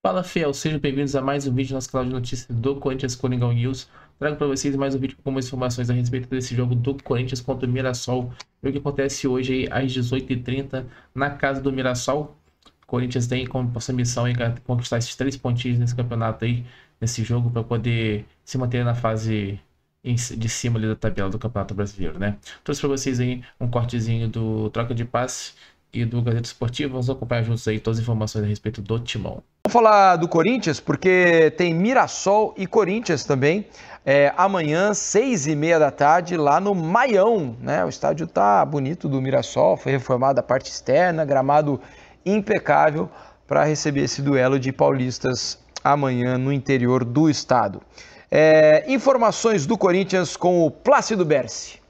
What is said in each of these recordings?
Fala, fiel, sejam bem-vindos a mais um vídeo do nosso canal de notícias do Corinthians Coringão News. Trago para vocês mais um vídeo com algumas informações a respeito desse jogo do Corinthians contra o Mirassol. O que acontece hoje aí, às 18h30 na casa do Mirassol. O Corinthians tem como essa missão aí conquistar esses 3 pontinhos nesse campeonato aí, nesse jogo, para poder se manter na fase de cima ali da tabela do Campeonato Brasileiro, né? Trouxe para vocês aí um cortezinho do Troca de Passe e do Gazeta Esportiva. Vamos acompanhar juntos aí todas as informações a respeito do Timão. Vamos falar do Corinthians, porque tem Mirassol e Corinthians também, amanhã, 6h30 da tarde, lá no Maião, né? O estádio tá bonito do Mirassol, foi reformada a parte externa, gramado impecável para receber esse duelo de paulistas amanhã no interior do estado. Informações do Corinthians com o Plácido Berci.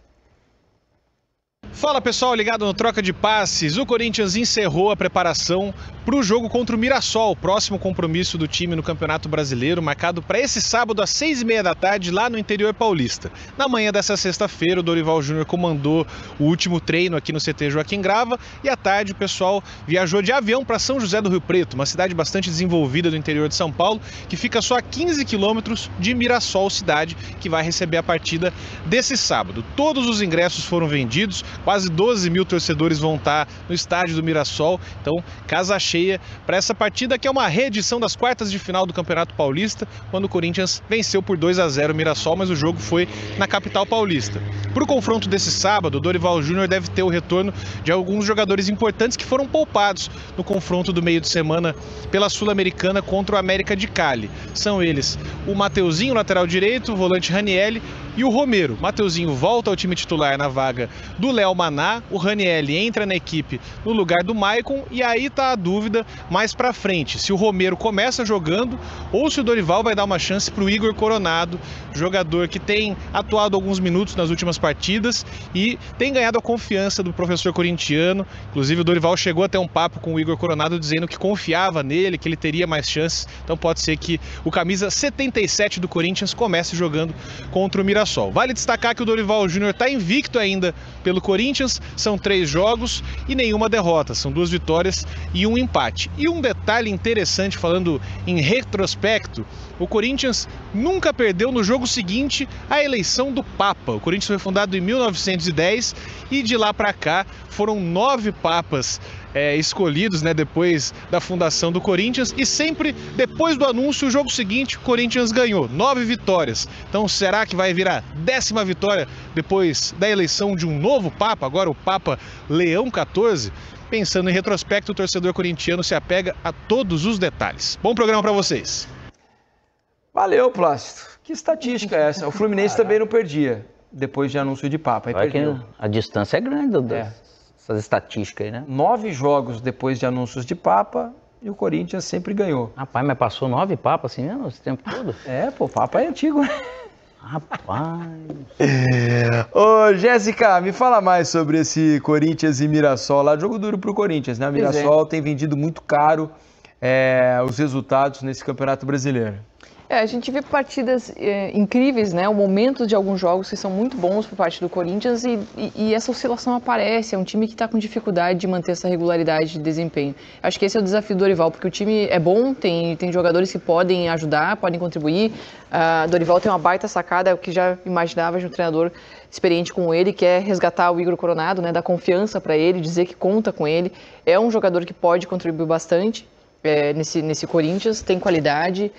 Fala pessoal, ligado no Troca de Passes. O Corinthians encerrou a preparação para o jogo contra o Mirassol, o próximo compromisso do time no Campeonato Brasileiro, marcado para esse sábado às 6h30 da tarde, lá no interior paulista. Na manhã dessa sexta-feira, o Dorival Júnior comandou o último treino aqui no CT Joaquim Grava e à tarde o pessoal viajou de avião para São José do Rio Preto, uma cidade bastante desenvolvida do interior de São Paulo, que fica só a 15 quilômetros de Mirassol, cidade que vai receber a partida desse sábado. Todos os ingressos foram vendidos, quase 12 mil torcedores vão estar no estádio do Mirassol, então casa cheia para essa partida que é uma reedição das quartas de final do Campeonato Paulista, quando o Corinthians venceu por 2-0 o Mirassol, mas o jogo foi na capital paulista. Para o confronto desse sábado, o Dorival Júnior deve ter o retorno de alguns jogadores importantes que foram poupados no confronto do meio de semana pela Sul-Americana contra o América de Cali. São eles o Mateuzinho, lateral direito, o volante Ranielli e o Romero. Mateuzinho volta ao time titular na vaga do Léo Maná, o Ranielli entra na equipe no lugar do Maicon e aí tá a dúvida mais pra frente, se o Romero começa jogando ou se o Dorival vai dar uma chance pro Igor Coronado, jogador que tem atuado alguns minutos nas últimas partidas e tem ganhado a confiança do professor corintiano. Inclusive o Dorival chegou a ter um papo com o Igor Coronado dizendo que confiava nele, que ele teria mais chances, então pode ser que o camisa 77 do Corinthians comece jogando contra o Mirassol. Vale destacar que o Dorival Júnior está invicto ainda pelo Corinthians, são 3 jogos e nenhuma derrota, são 2 vitórias e um empate. E um detalhe interessante, falando em retrospecto, o Corinthians nunca perdeu no jogo seguinte a eleição do Papa. O Corinthians foi fundado em 1910 e de lá para cá foram 9 papas escolhidos, né, depois da fundação do Corinthians, e sempre depois do anúncio, o jogo seguinte, o Corinthians ganhou 9 vitórias. Então será que vai virar 10ª vitória depois da eleição de um novo Papa, agora o Papa Leão XIV? Pensando em retrospecto, o torcedor corintiano se apega a todos os detalhes. Bom programa para vocês. Valeu, Plácido. Que estatística é essa? O Fluminense também não perdia depois de anúncio de Papa. Aí perdeu. A distância é grande dessas estatísticas aí, né? 9 jogos depois de anúncios de Papa e o Corinthians sempre ganhou. Rapaz, mas passou 9 papas assim mesmo esse tempo todo? Pô, Papa é antigo, né? Rapaz. Ô, Jéssica, me fala mais sobre esse Corinthians e Mirassol lá. Jogo duro pro Corinthians, né? O Mirassol tem vendido muito caro os resultados nesse Campeonato Brasileiro. A gente vê partidas incríveis, né? O momento de alguns jogos que são muito bons por parte do Corinthians e essa oscilação aparece. É um time que está com dificuldade de manter essa regularidade de desempenho. Acho que esse é o desafio do Dorival, porque o time é bom, tem jogadores que podem ajudar, podem contribuir. Dorival tem uma baita sacada que já imaginava de um treinador experiente como ele, que é resgatar o Igor Coronado, né? Dar confiança para ele, dizer que conta com ele. É um jogador que pode contribuir bastante nesse Corinthians, tem qualidade.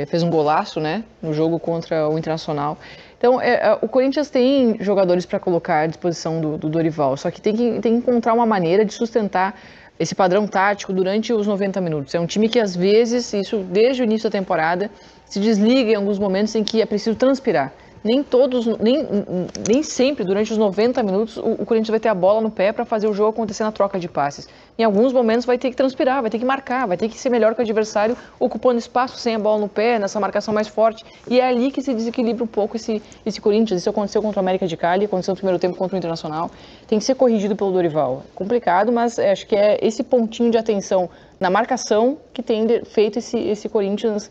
Fez um golaço, né, no jogo contra o Internacional. Então, o Corinthians tem jogadores para colocar à disposição do Dorival, só que tem que encontrar uma maneira de sustentar esse padrão tático durante os 90 minutos. É um time que, às vezes, isso desde o início da temporada, se desliga em alguns momentos em que é preciso transpirar. Nem sempre, durante os 90 minutos, o Corinthians vai ter a bola no pé para fazer o jogo acontecer na troca de passes. Em alguns momentos vai ter que transpirar, vai ter que marcar, vai ter que ser melhor que o adversário, ocupando espaço sem a bola no pé, nessa marcação mais forte. E é ali que se desequilibra um pouco esse Corinthians. Isso aconteceu contra o América de Cali, aconteceu no primeiro tempo contra o Internacional. Tem que ser corrigido pelo Dorival. É complicado, mas acho que é esse pontinho de atenção na marcação que tem feito esse Corinthians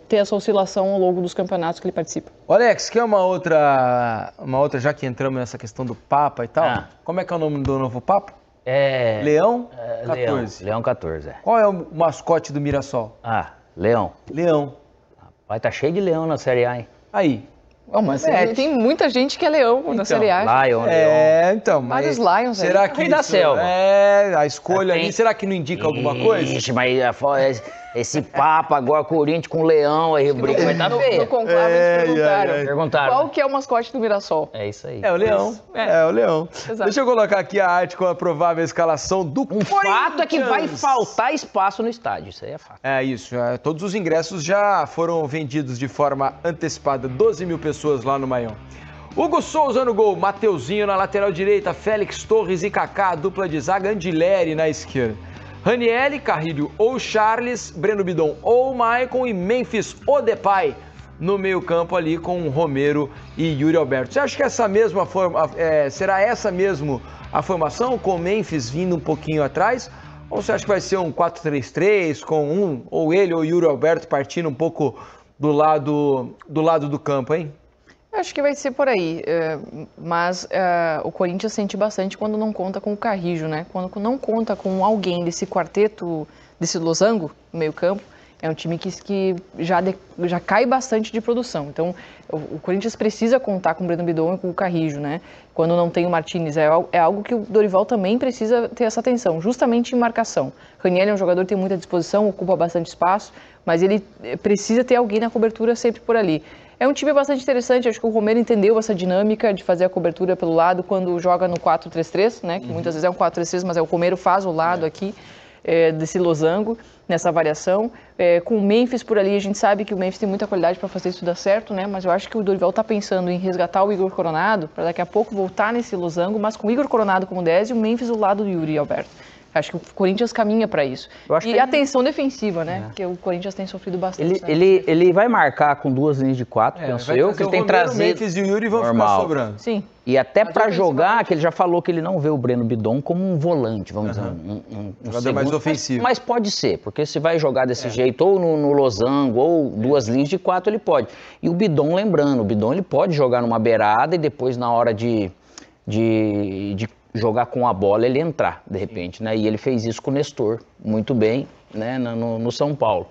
ter essa oscilação ao longo dos campeonatos que ele participa. Alex, quer uma outra, já que entramos nessa questão do Papa e tal? Como é que é o nome do novo Papa? Leão? 14. Leão 14, Qual é o mascote do Mirassol? Leão. Leão. Vai tá cheio de leão na Série A, hein? Aí. Mas tem muita gente que é leão na Série A. Lion, então, vários Lions será aí. que da selva. a escolha ali, será que não indica alguma coisa? Ixi, mas esse papo agora, Corinthians com Leão, aí o briga vai estar feio. No conclave eles perguntaram qual que é o mascote do Mirassol. É isso aí. É o Leão. É o Leão. Exato. Deixa eu colocar aqui a arte com a provável escalação do Corinthians. Fato é que vai faltar espaço no estádio, isso aí é fato. É isso, todos os ingressos já foram vendidos de forma antecipada, 12 mil pessoas lá no Maião. Hugo Souza no gol, Mateuzinho na lateral direita, Félix Torres e Kaká, dupla de zaga, Andileri na esquerda. Ranieri, Carrilho ou Charles, Breno Bidon ou Maicon e Memphis ou Depay no meio campo ali com Romero e Yuri Alberto. Você acha que será essa mesmo a formação, com o Memphis vindo um pouquinho atrás? Ou você acha que vai ser um 4-3-3 com ou ele ou Yuri Alberto partindo um pouco do lado do campo, hein? Acho que vai ser por aí, mas o Corinthians sente bastante quando não conta com o Carrillo, né? Quando não conta com alguém desse quarteto, desse losango no meio campo, é um time que já cai bastante de produção. Então, o Corinthians precisa contar com o Breno Bidon e com o Carrillo, né? Quando não tem o Martínez, é algo que o Dorival também precisa ter essa atenção, justamente em marcação. Ranieri é um jogador que tem muita disposição, ocupa bastante espaço, mas ele precisa ter alguém na cobertura sempre por ali. É um time bastante interessante, acho que o Romero entendeu essa dinâmica de fazer a cobertura pelo lado quando joga no 4-3-3, né? Que muitas vezes é um 4-3-3, mas o Romero faz o lado aqui desse losango, nessa variação. Com o Memphis por ali, a gente sabe que o Memphis tem muita qualidade para fazer isso dar certo, né? Mas eu acho que o Dorival está pensando em resgatar o Igor Coronado, para daqui a pouco voltar nesse losango, mas com o Igor Coronado como 10 e o Memphis do lado do Yuri Alberto. Acho que o Corinthians caminha para isso. E atenção defensiva, né? Porque o Corinthians tem sofrido bastante. Ele vai marcar com 2 linhas de 4, penso eu, que ele tem trazido. O Memphis e o Yuri vão ficar sobrando. Sim. E até para jogar, que ele já falou que ele não vê o Breno Bidon como um volante, vamos dizer, um jogador mais ofensivo. Mas pode ser, porque se vai jogar desse jeito, ou no losango, ou 2 linhas de 4, ele pode. E o Bidon, lembrando, o Bidon ele pode jogar numa beirada e depois na hora de jogar com a bola, ele entrar, de repente, né? E ele fez isso com o Nestor, muito bem, né? No São Paulo.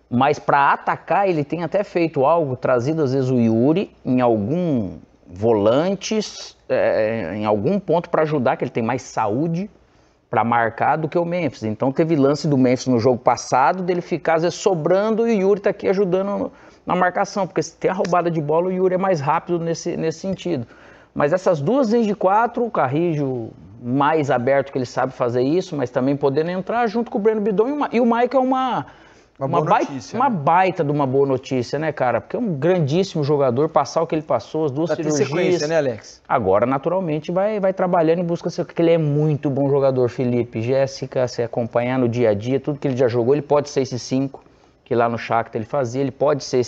Mas para atacar, ele tem até feito algo, trazido às vezes o Yuri em algum volantes, em algum ponto para ajudar, que ele tem mais saúde para marcar do que o Memphis. Então teve lance do Memphis no jogo passado, dele ficar às vezes sobrando e o Yuri tá aqui ajudando na marcação, porque se tem a roubada de bola, o Yuri é mais rápido nesse sentido. Mas essas 2 linhas de 4, o Carrillo mais aberto, que ele sabe fazer isso, mas também podendo entrar junto com o Breno Bidon e o Maicon é uma baita de uma boa notícia, né, cara? Porque é um grandíssimo jogador, passar o que ele passou, as 2 cirurgias. Tem sequência, né, Alex? Agora, naturalmente, vai trabalhando em busca porque ele é muito bom jogador, Felipe. Jéssica, se acompanhar no dia a dia, tudo que ele já jogou, ele pode ser esse 5, que lá no Shakhtar ele fazia, ele pode ser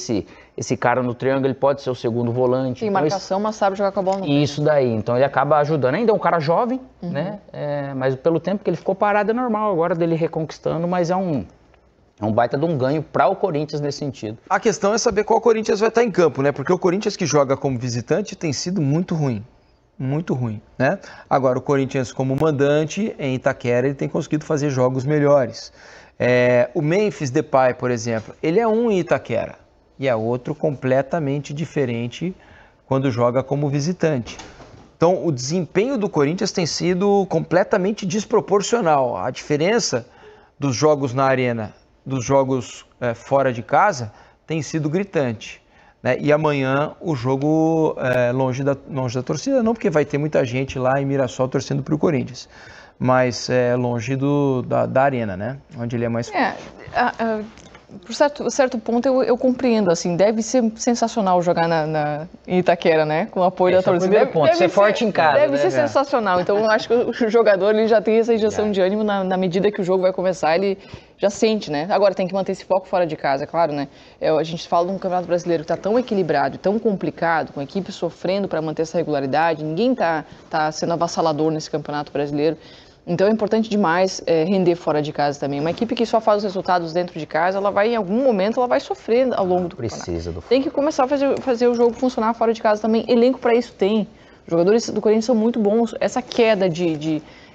esse cara no triângulo, ele pode ser o segundo volante. Tem marcação, mas sabe jogar com a bola no Isso daí, então ele acaba ajudando. Ainda é um cara jovem, né? Mas pelo tempo que ele ficou parado é normal agora dele reconquistando, mas é um baita de um ganho para o Corinthians nesse sentido. A questão é saber qual Corinthians vai estar em campo, né? Porque o Corinthians que joga como visitante tem sido muito ruim. Muito ruim, né? Agora, o Corinthians como mandante em Itaquera, ele tem conseguido fazer jogos melhores. O Memphis Depay, por exemplo, ele é um em Itaquera e é outro completamente diferente quando joga como visitante. Então, o desempenho do Corinthians tem sido completamente desproporcional. A diferença dos jogos na arena, dos jogos fora de casa, tem sido gritante, né? E amanhã o jogo longe da torcida, não porque vai ter muita gente lá em Mirassol torcendo para o Corinthians, mas longe da arena, né? Onde ele é mais forte. Por certo ponto eu compreendo, assim, deve ser sensacional jogar em Itaquera, né? Com o apoio da torcida. Deve ser forte em casa, Deve ser sensacional. Então eu acho que o jogador ele já tem essa injeção de ânimo na medida que o jogo vai começar, ele já sente, né? Agora tem que manter esse foco fora de casa, é claro, né? A gente fala de um campeonato brasileiro que está tão equilibrado, tão complicado, com a equipe sofrendo para manter essa regularidade, ninguém está sendo avassalador nesse campeonato brasileiro. Então é importante demais render fora de casa também. Uma equipe que só faz os resultados dentro de casa, ela vai, em algum momento, ela vai sofrer ao longo do campeonato. Tem que começar a fazer o jogo funcionar fora de casa também. Elenco para isso tem. Os jogadores do Corinthians são muito bons. Essa queda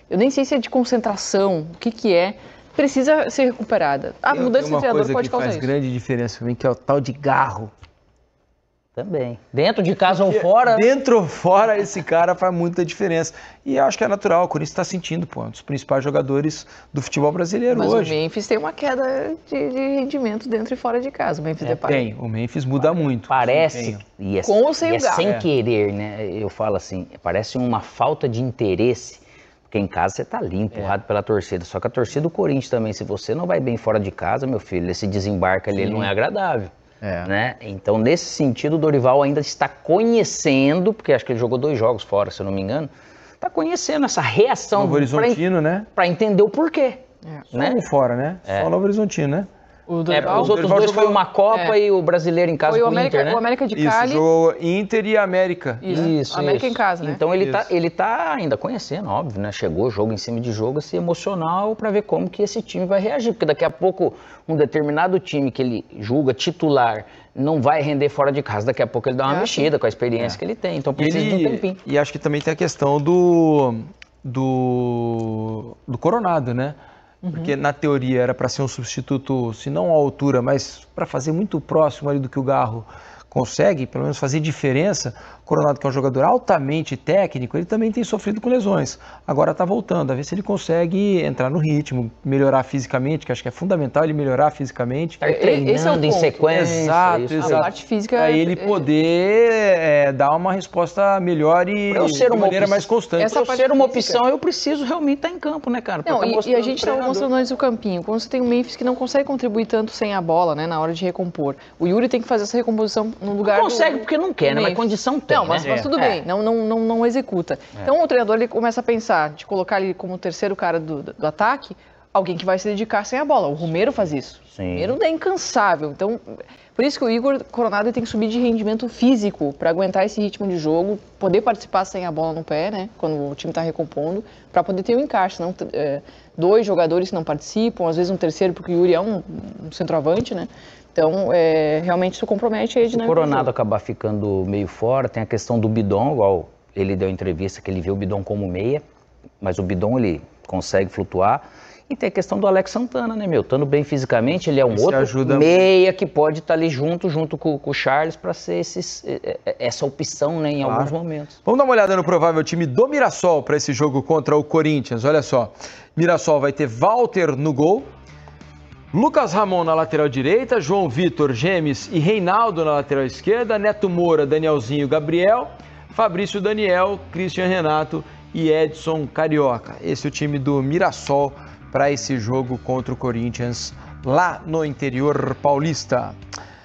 eu nem sei se é de concentração, o que é, precisa ser recuperada. A mudança de treinador pode causar isso. Faz grande diferença para mim, que é o tal de Garro. Também. Dentro de casa ou fora? Dentro ou fora, esse cara faz muita diferença. E eu acho que é natural, o Corinthians está sentindo, pô, um dos principais jogadores do futebol brasileiro hoje. Mas o Memphis tem uma queda de rendimento dentro e fora de casa, o Memphis Depay. Tem, o Memphis muda muito. Parece, com ou sem o Garro. Sem querer, né? Eu falo assim, parece uma falta de interesse, porque em casa você tá ali, empurrado pela torcida. Só que a torcida do Corinthians também, se você não vai bem fora de casa, meu filho, esse desembarque ali ele não é agradável. Né? Então, nesse sentido, o Dorival ainda está conhecendo, porque acho que ele jogou 2 jogos fora, se eu não me engano, está conhecendo essa reação Novo Horizontino, né? Para entender o porquê. Né? Só fora, né? Só Novo Horizontino, né? Os outros dois foi uma Copa e o brasileiro em casa foi com o Inter, né? O América de Cali. Isso, jogou Inter e América. Isso. América em casa, né? Então ele tá ainda conhecendo, óbvio, né? Chegou jogo em cima de jogo, esse emocional para ver como que esse time vai reagir, porque daqui a pouco um determinado time que ele julga titular não vai render fora de casa, daqui a pouco ele dá uma mexida com a experiência que ele tem, então precisa de um tempinho. E acho que também tem a questão do Coronado, né? Porque na teoria era para ser um substituto, se não à altura, mas para fazer muito próximo ali do que o Garro consegue, pelo menos fazer diferença. O Coronado, que é um jogador altamente técnico, ele também tem sofrido com lesões. Agora está voltando, a ver se ele consegue entrar no ritmo, melhorar fisicamente, que acho que é fundamental ele melhorar fisicamente. Tá treinando em sequência. Exato. A parte física. Aí ele poder dar uma resposta melhor e de maneira mais constante. Para ser uma opção, eu preciso realmente estar em campo, né, cara? Não, e a gente estava mostrando antes o campinho. Quando você tem o Memphis que não consegue contribuir tanto sem a bola, né, na hora de recompor. O Yuri tem que fazer essa recomposição no lugar não consegue porque não quer, né? Mas condição tem, não, mas tudo bem, não executa. Então o treinador ele começa a pensar de colocar ele como o terceiro cara do ataque, alguém que vai se dedicar sem a bola. O Romero faz isso. Sim. O Romero é incansável. Então, por isso que o Igor Coronado tem que subir de rendimento físico para aguentar esse ritmo de jogo, poder participar sem a bola no pé, né? Quando o time está recompondo, para poder ter um encaixe. Senão, 2 jogadores que não participam, às vezes um terceiro, porque o Yuri é um centroavante, né? Então, realmente isso compromete a dinâmica. Se o Coronado acabar ficando meio fora, tem a questão do Bidon, igual ele deu entrevista que ele vê o Bidon como meia, mas o Bidon ele consegue flutuar. E tem a questão do Alex Santana, né, meu? Estando bem fisicamente, ele é um outro meia que pode estar ali junto com o Charles para ser essa opção, né, em alguns momentos. Vamos dar uma olhada no provável time do Mirassol para esse jogo contra o Corinthians. Olha só, Mirassol vai ter Walter no gol, Lucas Ramon na lateral direita, João Vitor, Gemes e Reinaldo na lateral esquerda, Neto Moura, Danielzinho, Gabriel, Fabrício Daniel, Christian Renato e Edson Carioca. Esse é o time do Mirassol para esse jogo contra o Corinthians lá no interior paulista.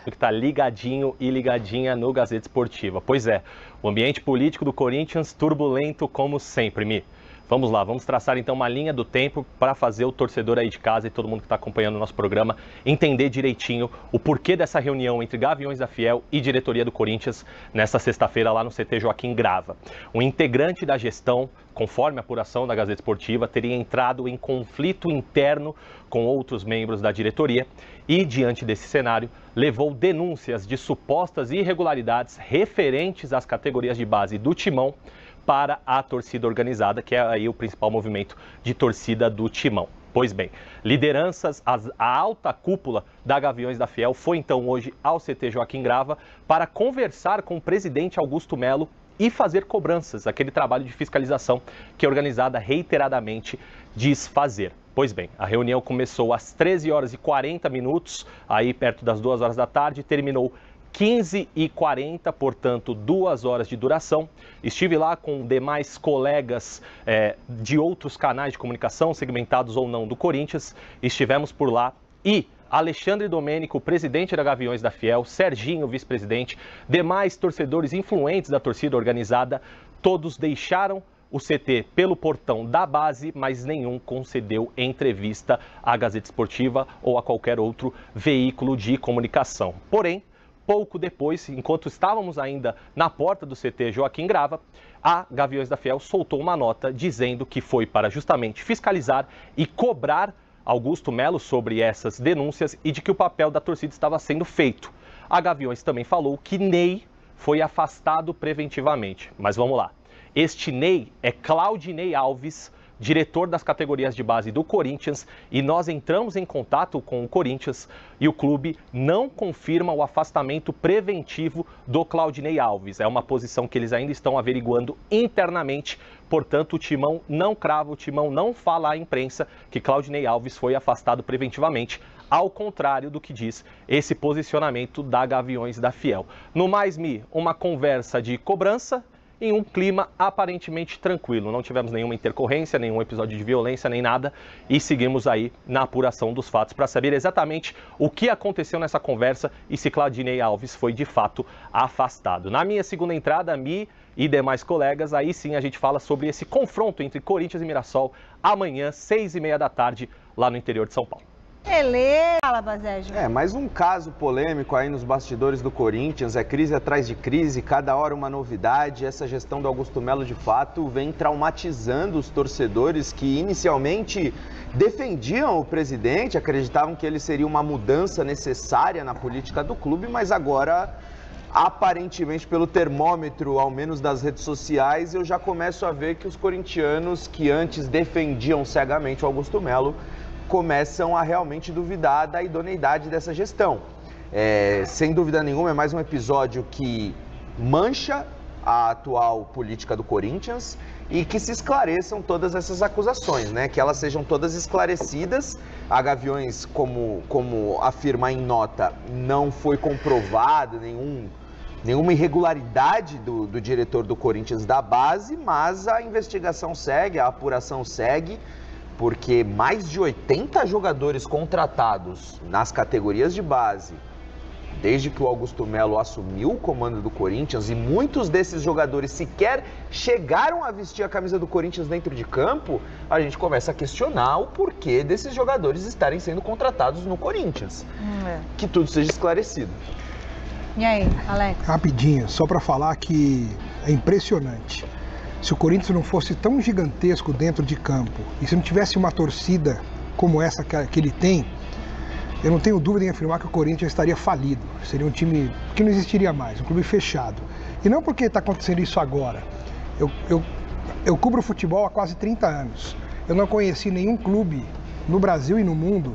Que está ligadinho e ligadinha no Gazeta Esportiva. Pois é, o ambiente político do Corinthians turbulento como sempre, Mi. Vamos lá, vamos traçar então uma linha do tempo para fazer o torcedor aí de casa e todo mundo que está acompanhando o nosso programa entender direitinho o porquê dessa reunião entre Gaviões da Fiel e diretoria do Corinthians nesta sexta-feira lá no CT Joaquim Grava. Um integrante da gestão, conforme a apuração da Gazeta Esportiva, teria entrado em conflito interno com outros membros da diretoria e, diante desse cenário, levou denúncias de supostas irregularidades referentes às categorias de base do Timão para a torcida organizada, que é aí o principal movimento de torcida do Timão. Pois bem, lideranças, a alta cúpula da Gaviões da Fiel foi então hoje ao CT Joaquim Grava para conversar com o presidente Augusto Melo e fazer cobranças, aquele trabalho de fiscalização que a organizada reiteradamente diz fazer. Pois bem, a reunião começou às 13h40, aí perto das 2 horas da tarde, terminou 15h40, portanto 2 horas de duração. Estive lá com demais colegas de outros canais de comunicação, segmentados ou não do Corinthians. Estivemos por lá e Alexandre Domênico, presidente da Gaviões da Fiel, Serginho, vice-presidente, demais torcedores influentes da torcida organizada, todos deixaram o CT pelo portão da base, mas nenhum concedeu entrevista à Gazeta Esportiva ou a qualquer outro veículo de comunicação. Porém, pouco depois, enquanto estávamos ainda na porta do CT Joaquim Grava, a Gaviões da Fiel soltou uma nota dizendo que foi para justamente fiscalizar e cobrar Augusto Melo sobre essas denúncias e de que o papel da torcida estava sendo feito. A Gaviões também falou que Ney foi afastado preventivamente. Mas vamos lá. Este Ney é Claudinei Alves, diretor das categorias de base do Corinthians, e nós entramos em contato com o Corinthians e o clube não confirma o afastamento preventivo do Claudinei Alves. É uma posição que eles ainda estão averiguando internamente, portanto o Timão não crava, o Timão não fala à imprensa que Claudinei Alves foi afastado preventivamente, ao contrário do que diz esse posicionamento da Gaviões da Fiel. No mais, uma conversa de cobrança em um clima aparentemente tranquilo. Não tivemos nenhuma intercorrência, nenhum episódio de violência, nem nada, e seguimos aí na apuração dos fatos para saber exatamente o que aconteceu nessa conversa e se Claudinei Alves foi de fato afastado. Na minha segunda entrada, e demais colegas, aí sim a gente fala sobre esse confronto entre Corinthians e Mirassol amanhã, 6h30 da tarde, lá no interior de São Paulo. Fala, Bazégio. Mais um caso polêmico aí nos bastidores do Corinthians, é crise atrás de crise, cada hora uma novidade. Essa gestão do Augusto Melo, de fato, vem traumatizando os torcedores que inicialmente defendiam o presidente, acreditavam que ele seria uma mudança necessária na política do clube, mas agora, aparentemente, pelo termômetro, ao menos das redes sociais, eu já começo a ver que os corintianos que antes defendiam cegamente o Augusto Melo começam a realmente duvidar da idoneidade dessa gestão. Sem dúvida nenhuma, é mais um episódio que mancha a atual política do Corinthians e que se esclareçam todas essas acusações, né? Que elas sejam todas esclarecidas. A Gaviões, como afirma em nota, não foi comprovada nenhuma irregularidade do diretor do Corinthians da base, mas a investigação segue, a apuração segue, porque mais de 80 jogadores contratados nas categorias de base, desde que o Augusto Melo assumiu o comando do Corinthians, e muitos desses jogadores sequer chegaram a vestir a camisa do Corinthians dentro de campo, a gente começa a questionar o porquê desses jogadores estarem sendo contratados no Corinthians. Que tudo seja esclarecido. E aí, Alex? Rapidinho, só para falar que é impressionante. Se o Corinthians não fosse tão gigantesco dentro de campo e se não tivesse uma torcida como essa que ele tem, eu não tenho dúvida em afirmar que o Corinthians estaria falido. Seria um time que não existiria mais, um clube fechado. E não porque está acontecendo isso agora. Eu cubro futebol há quase 30 anos. Eu não conheci nenhum clube no Brasil e no mundo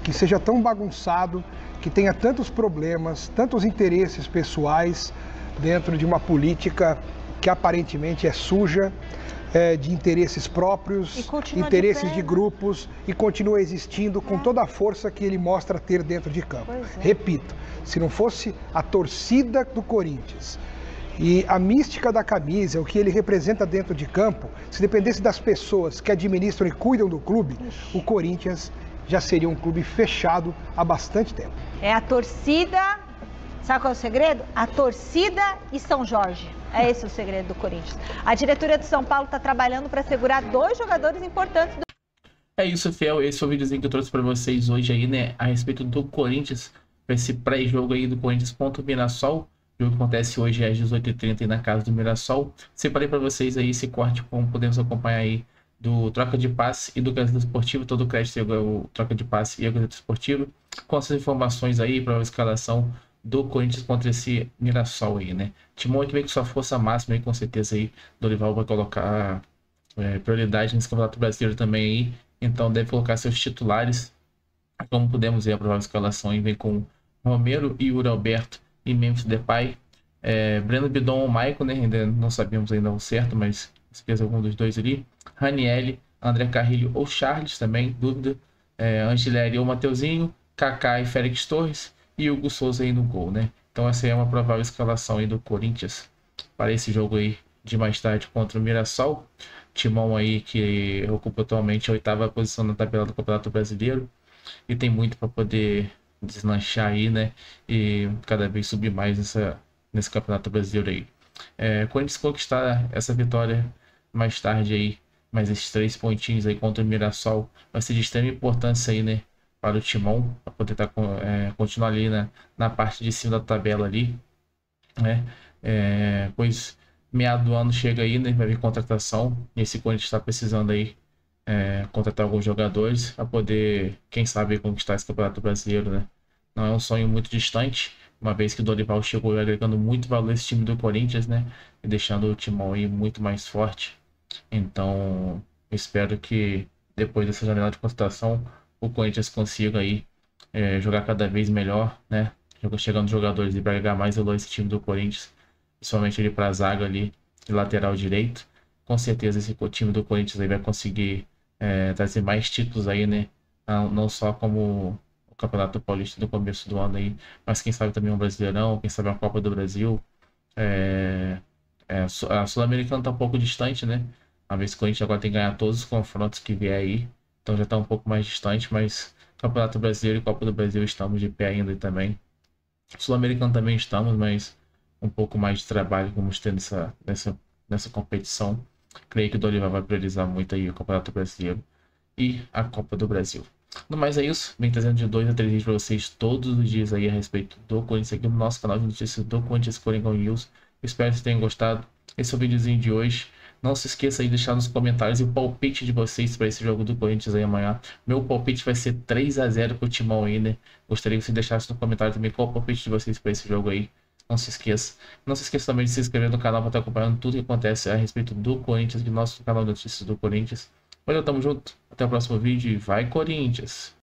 que seja tão bagunçado, que tenha tantos problemas, tantos interesses pessoais dentro de uma política que aparentemente é suja, de interesses próprios, interesses de grupos, e continua existindo com toda a força que ele mostra ter dentro de campo. Repito, se não fosse a torcida do Corinthians e a mística da camisa, o que ele representa dentro de campo, se dependesse das pessoas que administram e cuidam do clube, o Corinthians já seria um clube fechado há bastante tempo. É a torcida. Sabe qual é o segredo? A torcida e São Jorge. É esse o segredo do Corinthians. A diretoria do São Paulo está trabalhando para segurar 2 jogadores importantes. É isso, Fiel. Esse foi o videozinho que eu trouxe para vocês hoje aí, né? A respeito do Corinthians, esse pré-jogo aí do Corinthians contra o Mirassol. O jogo que acontece hoje às 18h30 na casa do Mirassol. Separei para vocês aí esse corte, como podemos acompanhar aí, do Troca de Passe e do Gazeta Esportivo. Todo o crédito é o Troca de Passe e a Gazeta Esportivo. Com essas informações aí para a escalação do Corinthians contra esse Mirassol aí, né? Timão que vem com sua força máxima aí, com certeza aí. Dorival vai colocar prioridade nesse Campeonato Brasileiro também aí. Então deve colocar seus titulares. Como podemos ver, a provável escalação aí vem com Romero e Yuri Alberto e Memphis Depay. Breno Bidon ou Maicon, né? Ainda não sabemos ainda o certo, mas com certeza algum dos dois ali. Ranielli, André Carrilho ou Charles também, dúvida. Angileri ou Mateuzinho, Kaká e Félix Torres. E Hugo Souza aí no gol, né? Então essa aí é uma provável escalação aí do Corinthians para esse jogo aí de mais tarde contra o Mirassol. Timão aí que ocupa atualmente a 8ª posição na tabela do Campeonato Brasileiro e tem muito para poder deslanchar aí, né? E cada vez subir mais nesse Campeonato Brasileiro aí. Corinthians conquistar essa vitória mais tarde aí, mais esses 3 pontinhos aí contra o Mirassol, vai ser de extrema importância aí, né? Para o Timão, para poder continuar ali na parte de cima da tabela ali, né? Pois meado do ano chega aí, né? Vai vir contratação, e esse Corinthians está precisando aí contratar alguns jogadores para poder, quem sabe, conquistar esse Campeonato Brasileiro, né? Não é um sonho muito distante, uma vez que o Dorival chegou agregando muito valor esse time do Corinthians, né? E deixando o Timão aí muito mais forte. Então Eu espero que depois dessa janela de contratação o Corinthians consiga aí jogar cada vez melhor, né? Chegando jogadores e para agregar mais valor esse time do Corinthians, principalmente ele para a zaga ali de lateral direito. Com certeza esse time do Corinthians aí vai conseguir trazer mais títulos aí, né? Não só como o Campeonato Paulista do começo do ano aí, mas quem sabe também um Brasileirão, quem sabe uma Copa do Brasil. A Sul-Americana tá um pouco distante, né? A vez que o Corinthians agora tem que ganhar todos os confrontos que vier aí, então já tá um pouco mais distante, mas Campeonato Brasileiro e Copa do Brasil estamos de pé ainda também. Sul-Americano também estamos, mas um pouco mais de trabalho que vamos ter nessa competição. Creio que o Dorival vai priorizar muito aí o Campeonato Brasileiro e a Copa do Brasil. No mais é isso, vem trazendo de 2 a 3 vídeos para vocês todos os dias aí a respeito do Corinthians aqui no nosso canal de notícias do Corinthians Coringão News. Espero que vocês tenham gostado. Esse é o videozinho de hoje. Não se esqueça aí de deixar nos comentários o palpite de vocês para esse jogo do Corinthians aí amanhã. Meu palpite vai ser 3 a 0 pro Timão aí, né? Gostaria que você deixasse no comentário também qual o palpite de vocês para esse jogo aí. Não se esqueça. Não se esqueça também de se inscrever no canal para estar acompanhando tudo que acontece a respeito do Corinthians, do nosso canal de notícias do Corinthians. Valeu, tamo junto. Até o próximo vídeo e vai Corinthians!